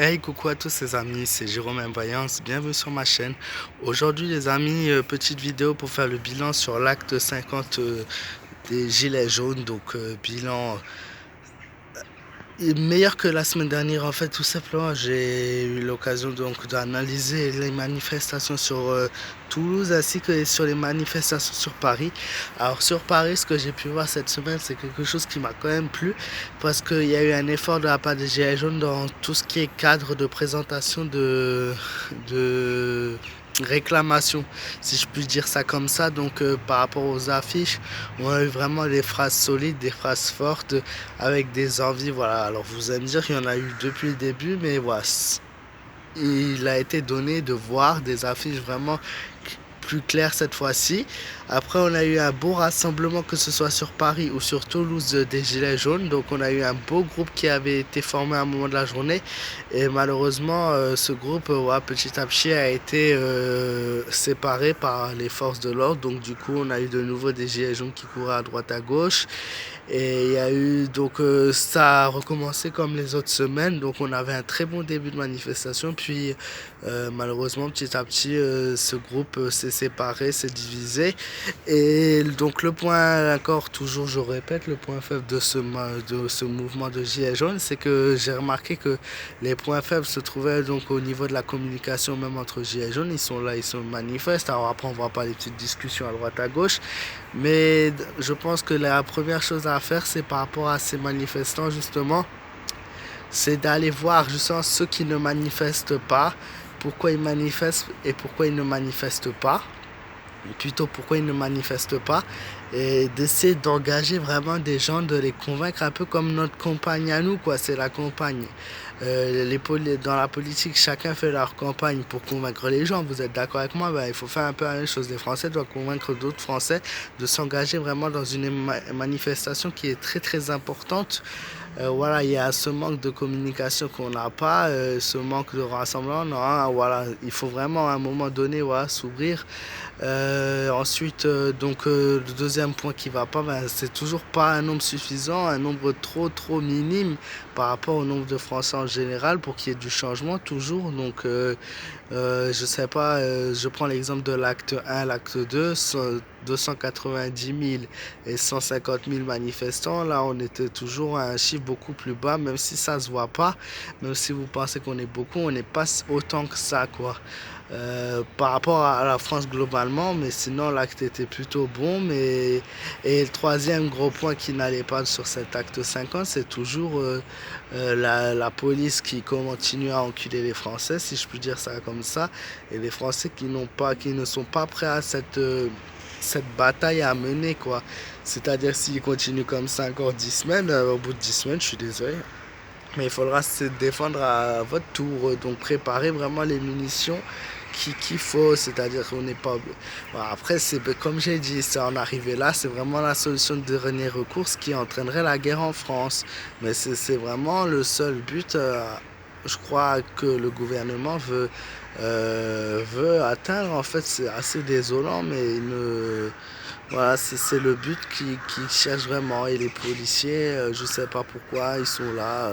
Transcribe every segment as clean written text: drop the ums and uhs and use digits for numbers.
Hey, coucou à tous les amis, c'est Jérôme Voyance, bienvenue sur ma chaîne. Aujourd'hui les amis, petite vidéo pour faire le bilan sur l'acte 50 des Gilets jaunes. Donc bilan meilleur que la semaine dernière en fait, tout simplement. J'ai eu l'occasion donc d'analyser les manifestations sur Toulouse ainsi que sur les manifestations sur Paris. Alors sur Paris, ce que j'ai pu voir cette semaine, c'est quelque chose qui m'a quand même plu parce qu'il y a eu un effort de la part des Gilets jaunes dans tout ce qui est cadre de présentation de réclamation, si je puis dire ça comme ça. Donc par rapport aux affiches, on a eu vraiment des phrases solides, des phrases fortes avec des envies. Voilà, alors vous allez me dire qu'il y en a eu depuis le début, mais voilà, il a été donné de voir des affiches vraiment plus claires cette fois-ci. Après, on a eu un beau rassemblement, que ce soit sur Paris ou sur Toulouse, des Gilets jaunes. Donc on a eu un beau groupe qui avait été formé à un moment de la journée. Et malheureusement, ce groupe, ouais, petit à petit, a été séparé par les forces de l'ordre. Donc du coup, on a eu de nouveau des Gilets jaunes qui couraient à droite à gauche. Et il y a eu donc ça a recommencé comme les autres semaines. Donc on avait un très bon début de manifestation. Puis malheureusement, petit à petit, ce groupe s'est séparé, s'est divisé. Et donc le point, encore toujours, je répète, le point faible de ce mouvement de Gilets jaunes, c'est que j'ai remarqué que les points faibles se trouvaient donc au niveau de la communication, même entre Gilets jaunes. Ils sont là, ils se manifestent. Alors après, on voit pas les petites discussions à droite à gauche. Mais je pense que la première chose à faire, c'est par rapport à ces manifestants, justement, c'est d'aller voir justement ceux qui ne manifestent pas, pourquoi ils manifestent et pourquoi ils ne manifestent pas. Plutôt pourquoi ils ne manifestent pas, et d'essayer d'engager vraiment des gens, de les convaincre un peu comme notre campagne à nous, quoi. C'est la campagne. Dans la politique, chacun fait leur campagne pour convaincre les gens. Vous êtes d'accord avec moi? Ben, il faut faire un peu la même chose. Les Français doivent convaincre d'autres Français de s'engager vraiment dans une manifestation qui est très très importante. Voilà, il y a ce manque de communication qu'on n'a pas, ce manque de rassemblement. Non, hein, voilà, il faut vraiment à un moment donné, voilà, s'ouvrir. Ensuite, le deuxième point qui va pas, ben, c'est toujours pas un nombre suffisant, un nombre trop minime par rapport au nombre de Français en général pour qu'il y ait du changement toujours. Donc, je sais pas, je prends l'exemple de l'acte 1, l'acte 2, 290 000 et 150 000 manifestants. Là, on était toujours à un chiffre beaucoup plus bas, même si ça se voit pas, même si vous pensez qu'on est beaucoup, on n'est pas autant que ça, quoi. Par rapport à la France globalement, mais sinon l'acte était plutôt bon. Et le troisième gros point qui n'allait pas sur cet acte 50, c'est toujours la police qui continue à enculer les Français, si je puis dire ça comme ça, et les Français qui ne sont pas prêts à cette bataille à mener, quoi. C'est-à-dire s'ils continuent comme ça encore 10 semaines, au bout de 10 semaines, je suis désolé, mais il faudra se défendre à votre tour. Donc préparez vraiment les munitions qu'il faut, c'est-à-dire qu'on n'est pas... Bon, après, c'est comme j'ai dit, c'est en arrivé là, c'est vraiment la solution de dernier recours, ce qui entraînerait la guerre en France. Mais c'est vraiment le seul but, je crois, que le gouvernement veut atteindre. En fait, c'est assez désolant, mais il ne... Voilà, c'est le but qui cherche vraiment. Et les policiers, je sais pas pourquoi, ils sont là.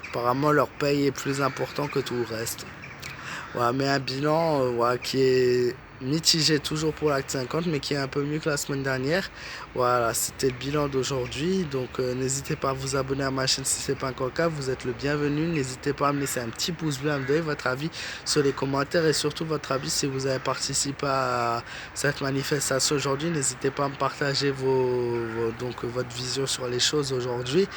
Apparemment, leur paye est plus important que tout le reste. Voilà, mais un bilan voilà, qui est mitigé toujours pour l'acte 50, mais qui est un peu mieux que la semaine dernière. Voilà, c'était le bilan d'aujourd'hui. Donc n'hésitez pas à vous abonner à ma chaîne si ce n'est pas encore le cas. Vous êtes le bienvenu. N'hésitez pas à me laisser un petit pouce bleu, à me donner votre avis sur les commentaires et surtout votre avis si vous avez participé à cette manifestation aujourd'hui. N'hésitez pas à me partager donc, votre vision sur les choses aujourd'hui.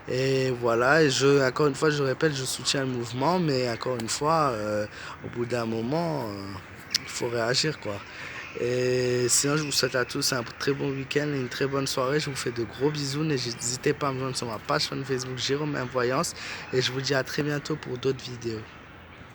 Et voilà, encore une fois, je répète, je soutiens le mouvement, mais encore une fois, au bout d'un moment, il faut réagir, quoi. Et sinon, je vous souhaite à tous un très bon week-end et une très bonne soirée. Je vous fais de gros bisous. N'hésitez pas à me joindre sur ma page Facebook Jérôme Voyance. Et je vous dis à très bientôt pour d'autres vidéos.